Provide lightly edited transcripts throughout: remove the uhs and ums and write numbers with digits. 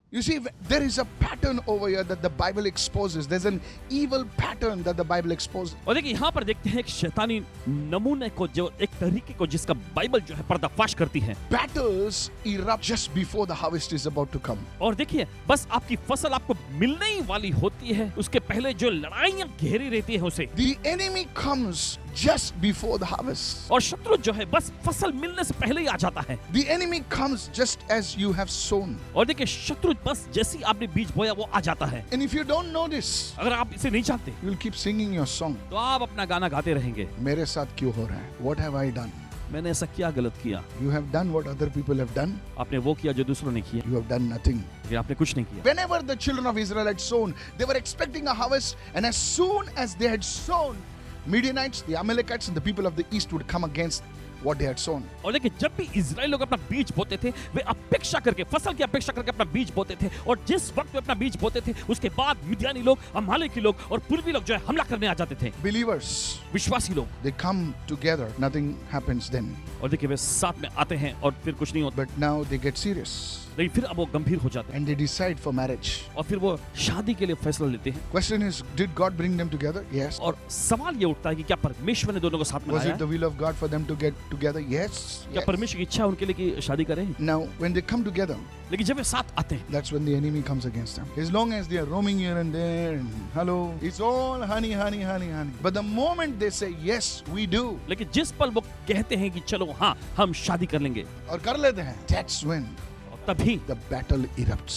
You see, there is a pattern over here that the Bible exposes. There's an evil pattern that the Bible exposes. और देखिए यहाँ पर देखते हैं एक शैतानी नमूने को, जो एक तरीके को जिसका बाइबल जो है पर्दाफाश करती है। Battles erupt just before the harvest is about to come. और देखिए बस आपकी फसल आपको मिलने ही वाली होती है, उसके पहले जो लड़ाइयाँ घेरी रहती है उसे। The enemy comes just before the harvest. और शत्रु जो है बस फसल मिलने से पहले ही आ जाता है। The enemy comes just as you have sown. और देखिए शत्रु बस जैसी आपने बीज बोया वो आ जाता है। And if you don't know this, अगर आप इसे नहीं जानते you will keep singing your song. तो आप अपना गाना गाते रहेंगे, मेरे साथ क्यों हो रहा है? What have I done? मैंने ऐसा क्या गलत किया। You have done what other people have done. आपने वो किया जो दूसरों ने किया, You have done nothing. लेकिन आपने कुछ नहीं किया। Whenever the children of Israel had sown, they were expecting a harvest, and as soon as they had sown, Midianites, the Amalekites, and the people of the east would come against what they had sown. और देखिए जब भी Israel लोग अपना बीज बोते थे, वे अपेक्षा करके, फसल की अपेक्षा करके अपना बीज बोते थे, और जिस वक्त वे अपना बीज बोते थे उसके बाद मिद्यानी लोग, अमालेकी लोग और पूर्वी लोग जो है हमला करने आ जाते थे। Believers, विश्वासी लोग, they come together, nothing happens then. और देखिए वे साथ में आते हैं और फिर कुछ नहीं होता, But now they get serious लेकिन फिर अब वो गंभीर हो जाते हैं and they decide for marriage. और फिर वो शादी के लिए फैसला लेते हैं। Question is, did God bring them together? Yes. और सवाल ये उठता है कि क्या परमेश्वर ने दोनों को साथ में Was लाया it the है? will of God for them to get together? Yes. क्या परमेश्वर की इच्छा है उनके लिए कि शादी करें? Now, when they come together, लेकिन जब वे साथ आते हैं, that's when the enemy comes against them. As long as they are roaming here and there, and hello, it's all honey, honey, honey, honey. But the moment they say, yes, we do, लेकिन जिस पल वो कहते हैं कि चलो हाँ हम शादी कर लेंगे, और कर लेते हैं, that's when और तभी the battle erupts.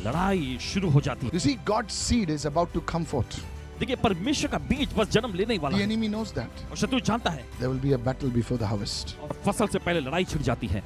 लड़ाई शुरू हो जाती है। You see, God's seed is about to come forth. देखिए परमेश्वर का बीज बस जन्म लेने ही वाला The है, enemy knows that. और शत्रु जानता है There will be a battle before the harvest. और फसल से पहले लड़ाई छिड़ जाती है।